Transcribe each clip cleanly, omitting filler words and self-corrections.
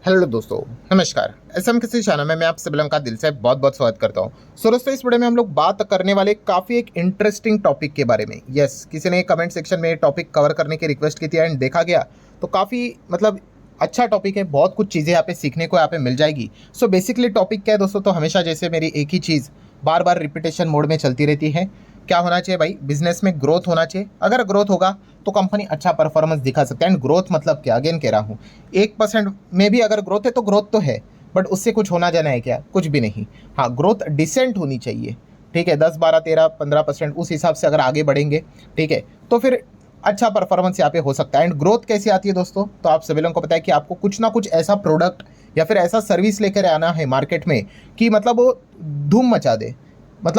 Hello दोस्तों, नमस्कार। SM किसी चैनल में मैं आप सभी लोगों का दिल से बहुत बहुत स्वागत करता हूं। सो दोस्तों, इस वीडियो में हम लोग बात करने वाले काफ़ी एक इंटरेस्टिंग टॉपिक के बारे में। यस, किसी ने कमेंट सेक्शन में टॉपिक कवर करने की रिक्वेस्ट की थी एंड देखा गया तो काफ़ी अच्छा टॉपिक है। बहुत कुछ चीज़ें यहाँ पे सीखने को यहाँ पे मिल जाएगी। सो बेसिकली टॉपिक क्या है दोस्तों, तो हमेशा जैसे मेरी एक ही चीज़ बार बार रिपीटेशन मोड में चलती रहती है। क्या होना चाहिए भाई, बिजनेस में ग्रोथ होना चाहिए। अगर ग्रोथ होगा तो कंपनी अच्छा परफॉर्मेंस दिखा सकता है। एंड ग्रोथ मतलब क्या, अगेन कह रहा हूँ, 1% में भी अगर ग्रोथ है तो ग्रोथ तो है, बट उससे कुछ होना जाना है क्या? कुछ भी नहीं। हाँ, ग्रोथ डिसेंट होनी चाहिए। ठीक है, 10 12 13 15% उस हिसाब से अगर आगे बढ़ेंगे, ठीक है, तो फिर अच्छा परफॉर्मेंस यहाँ पे हो सकता है। एंड ग्रोथ कैसे आती है दोस्तों, तो आप सभी लोगों को पता है कि आपको कुछ ना कुछ ऐसा प्रोडक्ट या फिर ऐसा सर्विस लेकर आना है मार्केट में कि वो धूम मचा दे।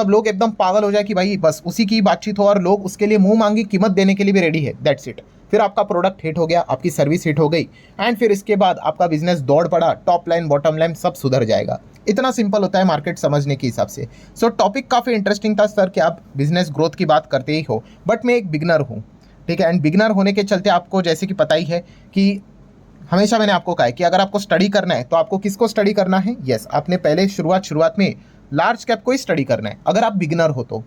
लोग एकदम पागल हो जाए कि भाई बस उसी की बातचीत हो और लोग उसके लिए मुंह मांगी कीमत देने के लिए भी रेडी है। That's it. फिर आपका प्रोडक्ट हिट हो गया, आपकी सर्विस हिट हो गई एंड फिर इसके बाद आपका बिजनेस दौड़ पड़ा, टॉप लाइन बॉटम लाइन सब सुधर जाएगा। इतना सिंपल होता है मार्केट समझने के हिसाब से। सो टॉपिक काफ़ी इंटरेस्टिंग था सर कि आप बिजनेस ग्रोथ की बात करते ही हो, बट मैं एक बिगनर हूँ। ठीक है, एंड बिगनर होने के चलते आपको जैसे कि पता ही है कि हमेशा मैंने आपको कहा है कि अगर आपको स्टडी करना है तो आपको किसको स्टडी करना है? यस, आपने पहले शुरुआत में लार्ज कैप को ही स्टडी करना है अगर आप बिगिनर हो तो।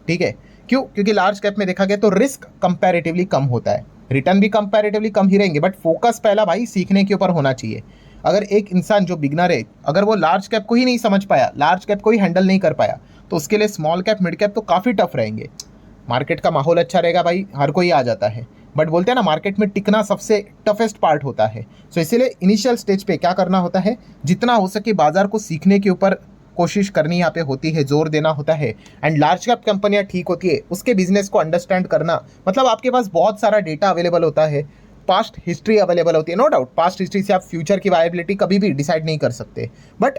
ठीक है, क्यों? क्योंकि लार्ज कैप में देखा गया तो रिस्क कंपैरेटिवली कम होता है, रिटर्न भी कंपैरेटिवली कम ही रहेंगे, बट फोकस पहला भाई सीखने के ऊपर होना चाहिए। अगर एक इंसान जो बिगनर है, अगर वो लार्ज कैप को ही नहीं समझ पाया, लार्ज कैप को ही हैंडल नहीं कर पाया, तो उसके लिए स्मॉल कैप मिड कैप तो काफ़ी टफ रहेंगे। मार्केट का माहौल अच्छा रहेगा भाई, हर कोई आ जाता है, बट बोलते हैं ना मार्केट में टिकना सबसे टफेस्ट पार्ट होता है। सो इसीलिए इनिशियल स्टेज पे क्या करना होता है, जितना हो सके बाजार को सीखने के ऊपर कोशिश करनी यहाँ पे होती है, जोर देना होता है। एंड लार्ज कैप कंपनियाँ ठीक होती है, उसके बिजनेस को अंडरस्टैंड करना, आपके पास बहुत सारा डेटा अवेलेबल होता है, पास्ट हिस्ट्री अवेलेबल होती है। नो डाउट पास्ट हिस्ट्री से आप फ्यूचर की वायबिलिटी कभी भी डिसाइड नहीं कर सकते, बट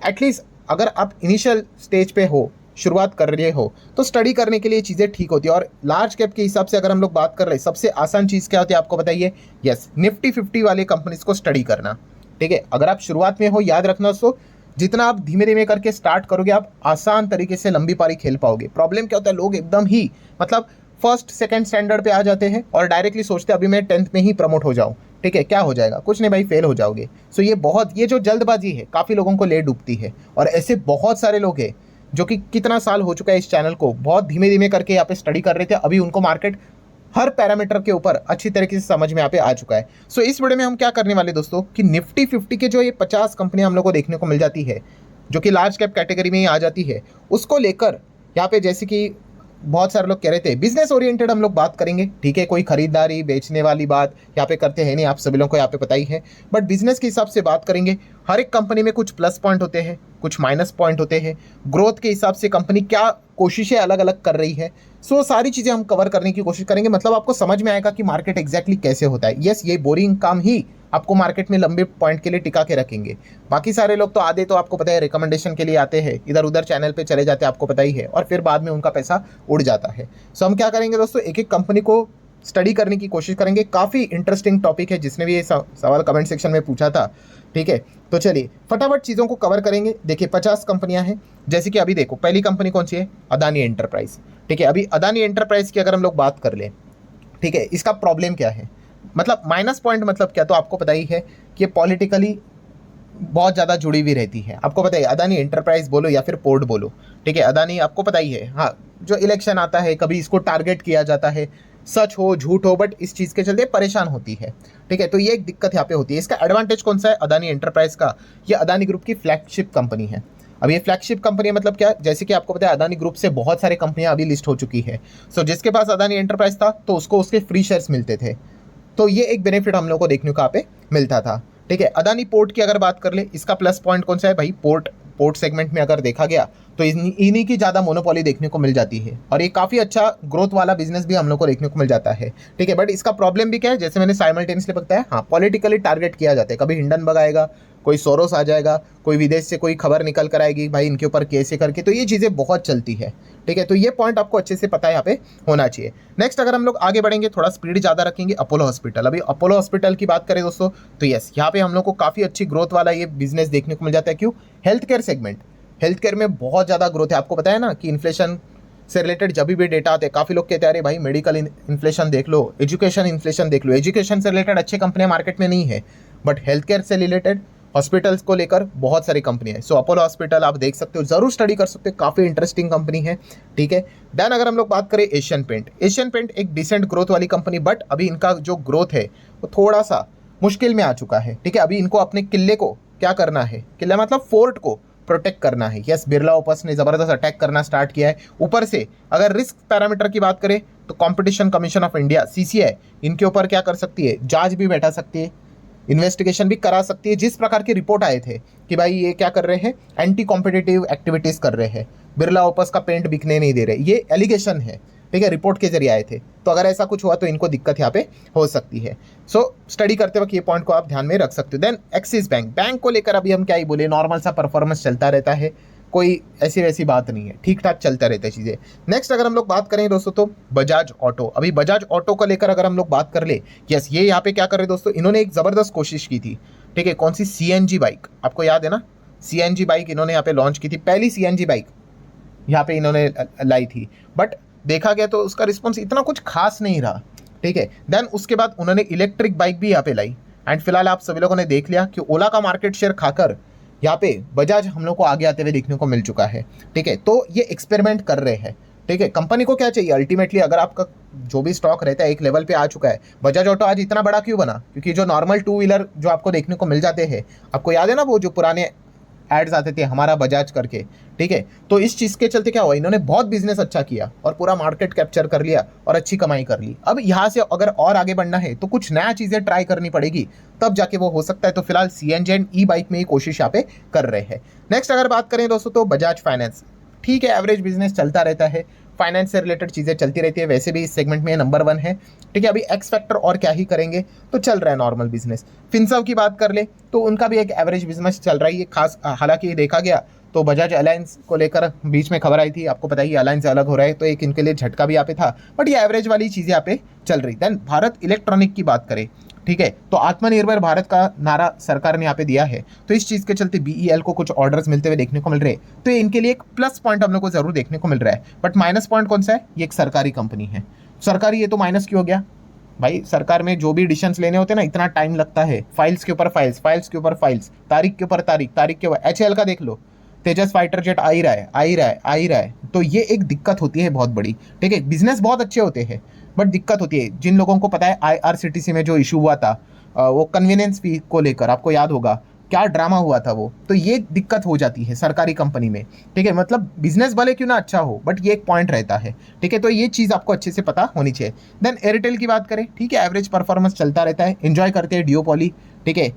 एटलीस्ट अगर आप इनिशियल स्टेज पे हो, शुरुआत कर रहे हो, तो स्टडी करने के लिए चीज़ें ठीक होती है। और लार्ज कैप के हिसाब से अगर हम लोग बात कर रहे हैं, सबसे आसान चीज़ क्या होती है आपको बताइए? यस, निफ्टी 50 वाले कंपनीज को स्टडी करना। ठीक है, अगर आप शुरुआत में हो, याद रखना दोस्तों, जितना आप धीमे धीमे करके स्टार्ट करोगे, आप आसान तरीके से लंबी पारी खेल पाओगे। प्रॉब्लम क्या होता है, लोग एकदम ही फर्स्ट सेकंड स्टैंडर्ड पे आ जाते हैं और डायरेक्टली सोचते हैं अभी मैं 10th में ही प्रमोट हो जाऊँ। ठीक है, क्या हो जाएगा? कुछ नहीं भाई, फेल हो जाओगे। सो ये जो जल्दबाजी है काफ़ी लोगों को ले डूबती है। और ऐसे बहुत सारे लोग हैं जो कि कितना साल हो चुका है इस चैनल को बहुत धीमे धीमे करके यहाँ पे स्टडी कर रहे थे, अभी उनको मार्केट हर पैरामीटर के ऊपर अच्छी तरीके से समझ में यहाँ पे आ चुका है। सो इस वीडियो में हम क्या करने वाले दोस्तों कि निफ्टी 50 के जो ये 50 कंपनियां हम लोग को देखने को मिल जाती है, जो कि लार्ज कैप कैटेगरी में ही आ जाती है, उसको लेकर यहाँ पे जैसे कि बहुत सारे लोग कह रहे थे बिजनेस ओरिएंटेड हम लोग बात करेंगे। ठीक है, कोई खरीदारी बेचने वाली बात यहाँ पे करते हैं नहीं, आप सभी लोगों को यहाँ पे पता ही है, बट बिजनेस के हिसाब से बात करेंगे। हर एक कंपनी में कुछ प्लस पॉइंट होते हैं, कुछ माइनस पॉइंट होते हैं, ग्रोथ के हिसाब से कंपनी क्या कोशिशें अलग अलग कर रही है। सो सारी चीज़ें हम कवर करने की कोशिश करेंगे, आपको समझ में आएगा कि मार्केट एग्जैक्टली कैसे होता है। यस, ये बोरिंग काम ही आपको मार्केट में लंबे पॉइंट के लिए टिका के रखेंगे। बाकी सारे लोग तो आधे तो आपको पता है रिकमेंडेशन के लिए आते हैं, इधर उधर चैनल पे चले जाते हैं, आपको पता ही है, और फिर बाद में उनका पैसा उड़ जाता है। सो हम क्या करेंगे दोस्तों, एक एक कंपनी को स्टडी करने की कोशिश करेंगे। काफ़ी इंटरेस्टिंग टॉपिक है, जिसने भी ये सवाल कमेंट सेक्शन में पूछा था। ठीक है, तो चलिए फटाफट चीज़ों को कवर करेंगे। देखिए 50 कंपनियां हैं, जैसे कि अभी देखो पहली कंपनी कौन सी है? अदानी एंटरप्राइज। ठीक है, अभी अदानी एंटरप्राइज की अगर हम लोग बात कर लें, ठीक है, इसका प्रॉब्लम क्या है, माइनस पॉइंट क्या, तो आपको पता ही है कि पॉलिटिकली बहुत ज़्यादा जुड़ी हुई रहती है। आपको पता है अदानी एंटरप्राइज बोलो या फिर पोर्ट बोलो, ठीक है, अदानी आपको पता ही है। हाँ, जो इलेक्शन आता है कभी इसको टारगेट किया जाता है, सच हो झूठ हो, बट इस चीज़ के चलते परेशान होती है। ठीक है, तो ये एक दिक्कत यहाँ पे होती है। इसका एडवांटेज कौन सा है अदानी एंटरप्राइज का? ये अदानी ग्रुप की फ्लैगशिप कंपनी है। अब ये फ्लैगशिप कंपनी क्या, जैसे कि आपको पता है अदानी ग्रुप से बहुत सारे कंपनियां अभी लिस्ट हो चुकी है। सो जिसके पास अदानी एंटरप्राइज था तो उसको उसके फ्री शेयर्स मिलते थे, तो ये एक बेनिफिट हम लोग को देखने को यहाँ पे मिलता था। ठीक है, अदानी पोर्ट की अगर बात कर ले, इसका प्लस पॉइंट कौन सा है भाई? पोर्ट सेगमेंट में अगर देखा गया तो इन्हीं की ज़्यादा मोनोपोली देखने को मिल जाती है, और ये काफ़ी अच्छा ग्रोथ वाला बिजनेस भी हम लोग को देखने को मिल जाता है। ठीक है, बट इसका प्रॉब्लम भी क्या है, जैसे मैंने साइमल्टेनियसली बताया, हाँ पॉलिटिकली टारगेट किया जाता है। कभी हिंडनबर्ग आएगा, कोई सोरोस आ जाएगा, कोई विदेश से कोई खबर निकल कर आएगी भाई इनके ऊपर कैसे करके, तो ये चीज़ें बहुत चलती है। ठीक है, तो ये पॉइंट आपको अच्छे से पता है यहाँ पे होना चाहिए। नेक्स्ट अगर हम लोग आगे बढ़ेंगे, थोड़ा स्पीड ज़्यादा रखेंगे, अपोलो हॉस्पिटल। अभी अपोलो हॉस्पिटल की बात करें दोस्तों, तो यस, यहाँ पे हम लोग को काफ़ी अच्छी ग्रोथ वाला ये बिजनेस देखने को मिल जाता है। क्यों? Health care segment, health care में बहुत ज़्यादा ग्रोथ है। आपको पता है ना कि इन्फ्लेशन से रिलेटेड जब भी डेटा आते हैं, काफ़ी लोग कहते हैं अरे भाई मेडिकल इन्फ्लेशन देख लो, एजुकेशन इन्फ्लेशन देख लो। एजुकेशन से रिलेटेड अच्छी कंपनियां मार्केट में नहीं है, बट हेल्थ केयर से रिलेटेड हॉस्पिटल्स को लेकर बहुत सारी कंपनियां हैं। सो अपोलो हॉस्पिटल आप देख सकते हो, जरूर स्टडी कर सकते हो, काफ़ी इंटरेस्टिंग कंपनी है। ठीक है, देन अगर हम लोग बात करें एशियन पेंट एक डिसेंट ग्रोथ वाली कंपनी, बट अभी इनका जो ग्रोथ है वो थोड़ा सा मुश्किल में आ चुका है। ठीक है, अभी इनको अपने किले को क्या करना है, किला मतलब फोर्ट को प्रोटेक्ट करना है। यस, बिरला ओपस ने ज़बरदस्त अटैक करना स्टार्ट किया है। ऊपर से अगर रिस्क पैरामीटर की बात करें तो competition commission of India CCI इनके ऊपर क्या कर सकती है, जांच भी बैठा सकती है, इन्वेस्टिगेशन भी करा सकती है। जिस प्रकार के रिपोर्ट आए थे कि भाई ये क्या कर रहे हैं, एंटी कॉम्पिटिटिव एक्टिविटीज़ कर रहे हैं, बिरला ओपस का पेंट बिकने नहीं दे रहे, ये एलिगेशन है। ठीक है, रिपोर्ट के जरिए आए थे। तो अगर ऐसा कुछ हुआ तो इनको दिक्कत यहाँ पे हो सकती है। सो स्टडी करते वक्त ये पॉइंट को आप ध्यान में रख सकते हो। देन एक्सिस बैंक को लेकर अभी हम क्या ही बोले, नॉर्मल सा परफॉर्मेंस चलता रहता है, कोई ऐसी वैसी बात नहीं है, ठीक ठाक चलता रहता है चीज़ें। नेक्स्ट अगर हम लोग बात करें दोस्तों तो बजाज ऑटो, अभी बजाज ऑटो को लेकर अगर हम लोग बात कर ले, यस ये यहाँ पे क्या कर रहे दोस्तों, इन्होंने एक ज़बरदस्त कोशिश की थी। ठीक है, कौन सी, CNG बाइक, आपको याद है ना, CNG बाइक इन्होंने यहाँ पे लॉन्च की थी, पहली CNG बाइक यहाँ पे इन्होंने लाई थी, बट देखा गया तो उसका रिस्पॉन्स इतना कुछ खास नहीं रहा। ठीक है, देन उसके बाद उन्होंने इलेक्ट्रिक बाइक भी यहाँ पे लाई, एंड फिलहाल आप सभी लोगों ने देख लिया कि ओला का मार्केट शेयर खाकर यहाँ पे बजाज हम लोग को आगे आते हुए देखने को मिल चुका है। ठीक है, तो ये एक्सपेरिमेंट कर रहे हैं। ठीक है, कंपनी को क्या चाहिए अल्टीमेटली, अगर आपका जो भी स्टॉक रहता है एक लेवल पे आ चुका है, बजाज ऑटो आज इतना बड़ा क्यों बना, क्योंकि जो नॉर्मल 2 व्हीलर जो आपको देखने को मिल जाते हैं, आपको याद है ना वो जो पुराने एड्स आते थे हमारा बजाज करके। ठीक है, तो इस चीज़ के चलते क्या हुआ, इन्होंने बहुत बिजनेस अच्छा किया और पूरा मार्केट कैप्चर कर लिया और अच्छी कमाई कर ली। अब यहाँ से अगर और आगे बढ़ना है तो कुछ नया चीज़ें ट्राई करनी पड़ेगी, तब जाके वो हो सकता है। तो फिलहाल CNG एंड ई बाइक में ही कोशिश यहाँ पे कर रहे हैं। नेक्स्ट अगर बात करें दोस्तों तो बजाज फाइनेंस, ठीक है, एवरेज बिजनेस चलता रहता है, फाइनेंस से रिलेटेड चीज़ें चलती रहती है, वैसे भी इस सेगमेंट में नंबर 1 है। ठीक है, अभी एक्स फैक्टर और क्या ही करेंगे, तो चल रहा है नॉर्मल बिजनेस। फिनसर्व की बात कर ले तो उनका भी एक एवरेज बिजनेस चल रहा है, ये खास हालांकि ये देखा गया तो बजाज अलायंस को लेकर बीच में खबर आई थी, आपको पता ही अलायंस अलग हो रहा है, तो एक इनके लिए झटका भी यहाँ पे था, बट ये एवरेज वाली चीज़ें यहाँ पे चल रही। देन भारत इलेक्ट्रॉनिक की बात करें, ठीक है, तो आत्मनिर्भर भारत का नारा सरकार ने यहाँ पे दिया है, तो इस चीज़ के चलते BEL को कुछ ऑर्डर्स मिलते हुए देखने को मिल रहे हैं, तो इनके लिए एक प्लस पॉइंट हम लोग को जरूर देखने को मिल रहा है। बट माइनस पॉइंट कौन सा है, ये एक सरकारी कंपनी है, सरकारी, ये तो माइनस क्यों हो गया भाई, सरकार में जो भी डिसीजंस लेने होते हैं ना इतना टाइम लगता है, फाइल्स के ऊपर फाइल्स, फाइल्स के ऊपर फाइल्स, तारीख के ऊपर तारीख, तारीख के ऊपर HAL का देख लो, तेजस फाइटर जेट आ ही रहा है, आ ही रहा है, आ ही रहा है, तो ये एक दिक्कत होती है बहुत बड़ी। ठीक है, बिजनेस बहुत अच्छे होते हैं बट दिक्कत होती है, जिन लोगों को पता है IRCTC में जो इशू हुआ था वो कन्वीनियंस फी को लेकर, आपको याद होगा क्या ड्रामा हुआ था वो, तो ये दिक्कत हो जाती है सरकारी कंपनी में। ठीक है, मतलब बिजनेस भले क्यों ना अच्छा हो बट ये एक पॉइंट रहता है। ठीक है, तो ये चीज़ आपको अच्छे से पता होनी चाहिए। देन एयरटेल की बात करें, ठीक है, एवरेज परफॉर्मेंस चलता रहता है, एंजॉय करते हैं डियोपॉली। ठीक है,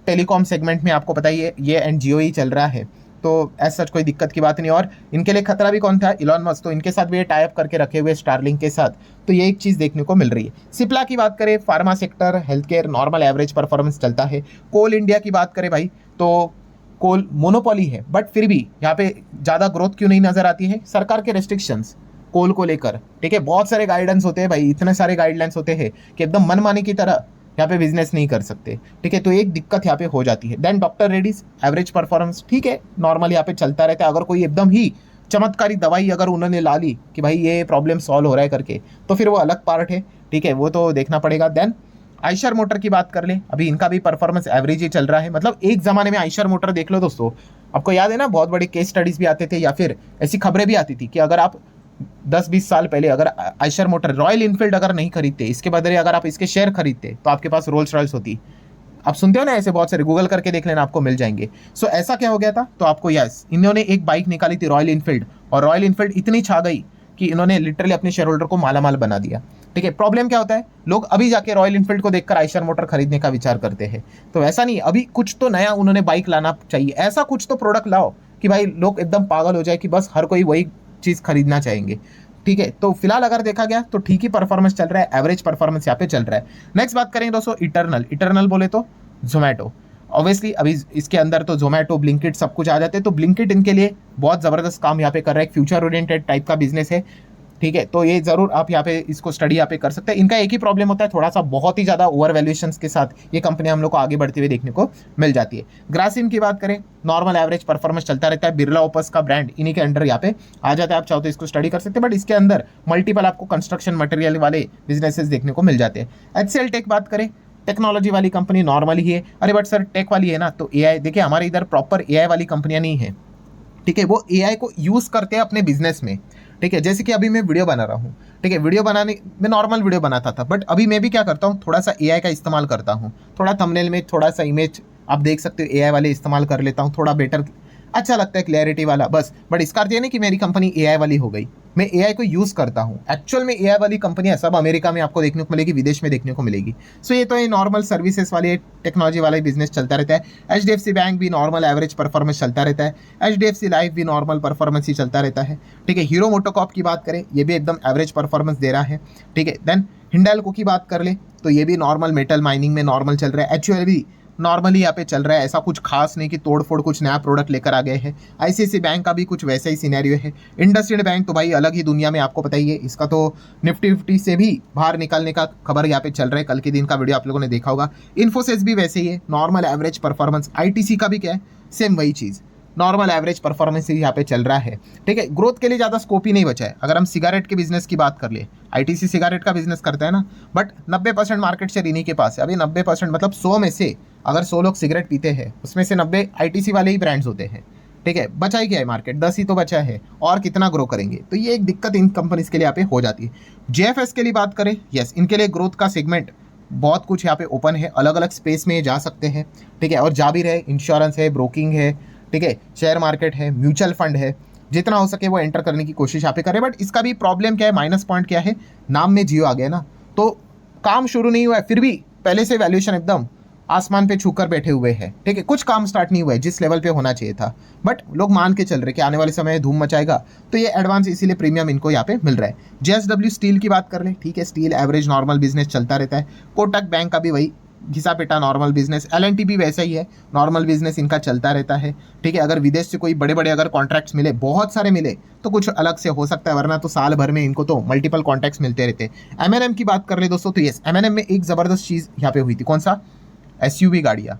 टेलीकॉम सेगमेंट में आपको पता ही है ये एंड जियो ही चल रहा है, तो ऐसा सच कोई दिक्कत की बात नहीं। और इनके लिए खतरा भी कौन था, इलॉन मस्क, तो इनके साथ भी ये टाई अप करके रखे हुए स्टारलिंक के साथ, तो ये एक चीज़ देखने को मिल रही है। सिप्ला की बात करें, pharma sector, health care, normal average performance चलता है। कोल इंडिया की बात करें भाई, तो कोल मोनोपोली है बट फिर भी यहाँ पे ज़्यादा ग्रोथ क्यों नहीं नजर आती है, सरकार के रेस्ट्रिक्शंस कोल को लेकर। ठीक है, बहुत सारे गाइडेंस होते हैं भाई, इतने सारे गाइडलाइंस होते हैं कि एकदम मनमानी की तरह यहाँ पे बिजनेस नहीं कर सकते। ठीक है, तो एक दिक्कत यहाँ पे हो जाती है। Then doctor Reddy's average performance, ठीक है, नॉर्मल यहाँ पे चलता रहता है। अगर कोई एकदम ही चमत्कारी दवाई अगर उन्होंने ला ली कि भाई ये प्रॉब्लम सॉल्व हो रहा है करके, तो फिर वो अलग पार्ट है। ठीक है, वो तो देखना पड़ेगा। देन आइशर मोटर की बात कर ले, अभी इनका भी परफॉर्मेंस एवरेज ही चल रहा है। मतलब एक ज़माने में आइशर मोटर देख लो दोस्तों, आपको याद है ना, बहुत बड़े केस स्टडीज़ भी आते थे या फिर ऐसी खबरें भी आती थी कि अगर आप 10-20 साल पहले अगर आइशर मोटर, रॉयल इनफील्ड अगर नहीं खरीदते, इसके बदले अगर आप इसके शेयर खरीदते तो आपके पास रोल्स रॉयल्स होती। आप सुनते हो ना ऐसे बहुत सारे, गूगल करके देख लेना, आपको मिल जाएंगे। सो ऐसा क्या हो गया था, तो आपको यस, इन्होंने एक बाइक निकाली थी रॉयल इनफील्ड, और रॉयल इनफील्ड इतनी छा गई कि इन्होंने लिटरली अपने शेयर होल्डर को मालामाल बना दिया। ठीक है, प्रॉब्लम क्या होता है, लोग अभी जाके रॉयल इनफील्ड को देखकर आइशर मोटर खरीदने का विचार करते हैं, तो ऐसा नहीं, अभी कुछ तो नया उन्होंने बाइक लाना चाहिए, ऐसा कुछ तो प्रोडक्ट लाओ कि भाई लोग एकदम पागल हो जाए कि बस हर कोई वही चीज़ खरीदना चाहेंगे। ठीक है, तो फिलहाल अगर देखा गया तो ठीक ही परफॉर्मेंस चल रहा है, एवरेज परफॉर्मेंस यहाँ पे चल रहा है। नेक्स्ट बात करेंगे दोस्तों इटर्नल बोले तो जोमेटो, ऑब्वियसली अभी इसके अंदर तो जोमेटो, ब्लिंकिट सब कुछ आ जाते हैं, तो ब्लिंकिट इनके लिए बहुत ज़बरदस्त काम यहाँ पे कर रहा है, एक फ्यूचर ओरिएंटेड टाइप का बिजनेस है। ठीक है, तो ये ज़रूर आप यहाँ पे इसको स्टडी यहाँ पे कर सकते हैं। इनका एक ही प्रॉब्लम होता है, थोड़ा सा बहुत ही ज़्यादा ओवर वैल्यूएशंस के साथ ये कंपनी हम लोग को आगे बढ़ते हुए देखने को मिल जाती है। ग्रासिम की बात करें, नॉर्मल एवरेज परफॉर्मेंस चलता रहता है, बिरला ओपस का ब्रांड इन्हीं के अंडर यहाँ पे आ जाता है, आप चाहो तो इसको स्टडी कर सकते हैं, बट इसके अंदर मल्टीपल आपको कंस्ट्रक्शन मटेरियल वाले बिजनेसेस देखने को मिल जाते हैं। HCL टेक बात करें, टेक्नोलॉजी वाली कंपनी नॉर्मली ही है। अरे बट सर टेक वाली है ना, तो एआई, देखिए हमारे इधर प्रॉपर एआई वाली कंपनियां नहीं है, ठीक है, वो एआई को यूज़ करते हैं अपने बिजनेस में, ठीक है। जैसे कि अभी मैं वीडियो बना रहा हूँ, ठीक है, वीडियो बनाने में नॉर्मल वीडियो बनाता था, बट अभी मैं भी क्या करता हूँ, थोड़ा सा एआई का इस्तेमाल करता हूँ, थोड़ा थंबनेल में थोड़ा सा इमेज आप देख सकते हो एआई वाले इस्तेमाल कर लेता हूँ, थोड़ा बेटर अच्छा लगता है, क्लैरिटी वाला, बस। बट इसका अर्थ ये नहीं कि मेरी कंपनी एआई वाली हो गई, मैं एआई को यूज़ करता हूँ। एक्चुअल में एआई वाली कंपनियां सब अमेरिका में आपको देखने को मिलेगी, विदेश में देखने को मिलेगी। सो ये तो ये नॉर्मल सर्विसेज वाले टेक्नोलॉजी वाला बिजनेस चलता रहता है। एचडीएफसी बैंक भी नॉर्मल एवरेज परफॉर्मेंस चलता रहता है, एचडीएफसी लाइफ भी नॉर्मल परफॉर्मेंस ही चलता रहता है, ठीक है। हीरो मोटोकॉर्प की बात करें, ये भी एकदम एवरेज परफॉर्मेंस दे रहा है, ठीक है। देन हिंडाल्को की बात कर ले तो ये भी नॉर्मल मेटल माइनिंग में नॉर्मल चल रहा है। एचयूएल भी नॉर्मली यहाँ पे चल रहा है, ऐसा कुछ खास नहीं कि तोड़फोड़ कुछ नया प्रोडक्ट लेकर आ गए हैं। आईसीआईसी बैंक का भी कुछ वैसा ही सिनेरियो है। इंडसइंड बैंक तो भाई अलग ही दुनिया में, आपको पता ही है, इसका तो निफ्टी 50 से भी बाहर निकालने का खबर यहाँ पे चल रहा है, कल के दिन का वीडियो आप लोगों ने देखा होगा। इन्फोसिस भी वैसे ही है, नॉर्मल एवरेज परफॉर्मेंस। आईटीसी का भी क्या है, सेम वही चीज़, नॉर्मल एवरेज परफॉर्मेंस ही यहाँ पे चल रहा है, ठीक है। ग्रोथ के लिए ज़्यादा स्कोप ही नहीं बचा है। अगर हम सिगारेट के बिजनेस की बात कर ले, आईटीसी सिगारेट का बिजनेस करता है ना, बट 90% मार्केट शेयर इन्हीं के पास है। अभी 90% मतलब 100 में से अगर 100 लोग सिगरेट पीते हैं, उसमें से 90 आईटीसी वाले ही ब्रांड्स होते हैं, ठीक है। बचा ही क्या है मार्केट, 10 ही तो बचा है, और कितना ग्रो करेंगे। तो ये एक दिक्कत इन कंपनीज के लिए यहाँ पे हो जाती है। जेएफएस के लिए बात करें, यस, इनके लिए ग्रोथ का सेगमेंट बहुत कुछ यहाँ पे ओपन है, अलग अलग स्पेस में जा सकते हैं, ठीक है। और जा भी रहे, इंश्योरेंस है, ब्रोकिंग है, ठीक है, शेयर मार्केट है, म्यूचुअल फंड है, जितना हो सके वो एंटर करने की कोशिश यहाँ पे करें। बट इसका भी प्रॉब्लम क्या है, माइनस पॉइंट क्या है, नाम में जियो आ गया ना, तो काम शुरू नहीं हुआ है, फिर भी पहले से वैल्यूएशन एकदम आसमान पे छूकर बैठे हुए हैं, ठीक है। कुछ काम स्टार्ट नहीं हुआ है जिस लेवल पे होना चाहिए था, बट लोग मान के चल रहे कि आने वाले समय में धूम मचाएगा, तो ये एडवांस इसीलिए प्रीमियम इनको यहाँ पे मिल रहा है। जेएसडब्ल्यू स्टील की बात कर ले, ठीक है, स्टील एवरेज नॉर्मल बिजनेस चलता रहता है। कोटक बैंक का भी वही घिसा पिटा नॉर्मल बिजनेस। एलएनटी भी वैसा ही है, नॉर्मल बिजनेस इनका चलता रहता है, ठीक है। अगर विदेश से कोई बड़े बड़े अगर कॉन्ट्रैक्ट्स मिले, बहुत सारे मिले, तो कुछ अलग से हो सकता है, वरना तो साल भर में इनको तो मल्टीपल कॉन्ट्रैक्ट्स मिलते रहते हैं। एमएनएम की बात कर ले दोस्तों, तो यस, एमएनएम में एक ज़बरदस्त चीज़ यहाँ पे हुई थी, कौन सा, एसयूवी गाड़ियाँ,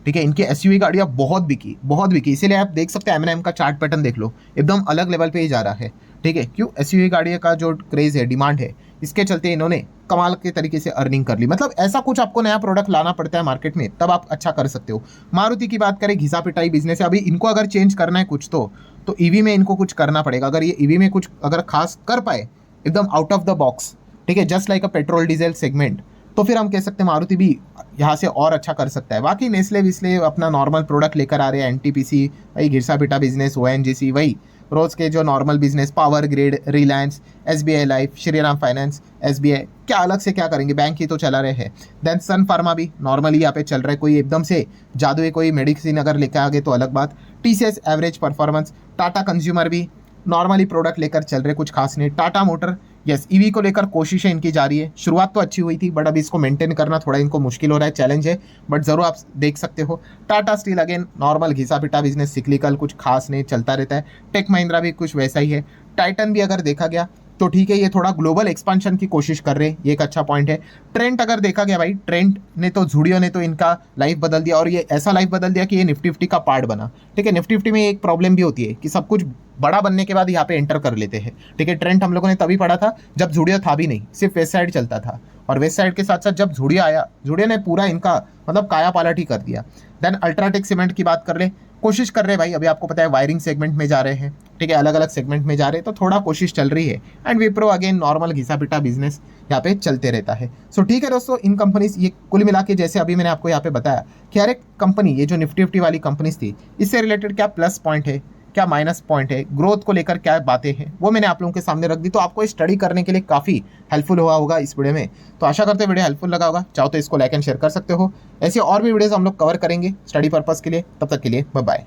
ठीक है। इनकी एसयूवी गाड़ियाँ बहुत बिकी, बहुत बिकी, इसीलिए आप देख सकते हैं एमएनएम का चार्ट पैटर्न देख लो, एकदम अलग लेवल पे ही जा रहा है, ठीक है। क्यों, एसयूवी गाड़ियों का जो क्रेज़ है, डिमांड है, इसके चलते इन्होंने कमाल के तरीके से अर्निंग कर ली। मतलब ऐसा कुछ आपको नया प्रोडक्ट लाना पड़ता है मार्केट में, तब आप अच्छा कर सकते हो। मारुति की बात करें, घिसा पिटाई बिजनेस है, अभी इनको अगर चेंज करना है कुछ तो ईवी में इनको कुछ करना पड़ेगा। अगर ये ईवी में कुछ अगर खास कर पाए, एकदम आउट ऑफ द बॉक्स, ठीक है, जस्ट लाइक अ पेट्रोल डीजल सेगमेंट, तो फिर हम कह सकते हैं मारुति भी यहाँ से और अच्छा कर सकता है। बाकी नेस्ले विस्ले अपना नॉर्मल प्रोडक्ट लेकर आ रहे हैं, एनटीपीसी वही घिसा पिटा बिजनेस, ओएनजीसी वही रोज़ के जो normal business, power grid, Reliance, SBI life, Shriram finance, SBI, क्या अलग से क्या करेंगे, बैंक ही तो चला रहे हैं। देन सन फार्मा भी नॉर्मली यहाँ पे चल रहा है, कोई एकदम से जादुई कोई मेडिसिन अगर लेकर आ गए तो अलग बात। TCS average performance. Tata consumer भी नॉर्मली प्रोडक्ट लेकर चल रहे, कुछ खास नहीं। टाटा मोटर, यस, ईवी को लेकर कोशिशें इनकी जारी है, शुरुआत तो अच्छी हुई थी, बट अभी इसको मेंटेन करना थोड़ा इनको मुश्किल हो रहा है, चैलेंज है, बट ज़रूर आप देख सकते हो। टाटा स्टील अगेन नॉर्मल घिसा पिटा बिजनेस, सिक्लिकल, कुछ खास नहीं, चलता रहता है। टेक महिंद्रा भी कुछ वैसा ही है। टाइटन भी अगर देखा गया तो ठीक है, ये थोड़ा ग्लोबल एक्सपांशन की कोशिश कर रहे हैं, ये एक अच्छा पॉइंट है। ट्रेंट अगर देखा गया भाई, ट्रेंट ने तो, झुडियो ने तो इनका लाइफ बदल दिया, और ये ऐसा लाइफ बदल दिया कि ये निफ्टी 50 का पार्ट बना, ठीक है। निफ्टी 50 में एक प्रॉब्लम भी होती है कि सब कुछ बड़ा बनने के बाद यहाँ पे एंटर कर लेते हैं, ठीक है। ट्रेंड हम लोगों ने तभी पढ़ा था जब झुडियो था भी नहीं, सिर्फ वेस्ट साइड चलता था, और वेस्ट साइड के साथ साथ जब झुडियो आया, झुडियो ने पूरा इनका मतलब काया पालट ही कर दिया। देन अल्ट्राटेक सीमेंट की बात कर ले, कोशिश कर रहे भाई, अभी आपको पता है वायरिंग सेगमेंट में जा रहे हैं, ठीक है, अलग अलग सेगमेंट में जा रहे हैं, तो थोड़ा कोशिश चल रही है। एंड विप्रो अगेन नॉर्मल घिसा पिटा बिजनेस यहाँ पे चलते रहता है। सो ठीक है दोस्तों, इन कंपनीज, ये कुल मिला के जैसे अभी मैंने आपको यहाँ पे बताया कि हर एक कंपनी, ये जो निफ्टी 50 वाली कंपनीज थी, इससे रिलेटेड क्या प्लस पॉइंट है, क्या माइनस पॉइंट है, ग्रोथ को लेकर क्या बातें हैं, वो मैंने आप लोगों के सामने रख दी, तो आपको स्टडी करने के लिए काफ़ी हेल्पफुल हुआ होगा इस वीडियो में। तो आशा करते हैं वीडियो हेल्पफुल लगा होगा, चाहो तो इसको लाइक एंड शेयर कर सकते हो। ऐसे और भी वीडियोस हम लोग कवर करेंगे स्टडी पर्पज़ के लिए, तब तक के लिए बाय बाय।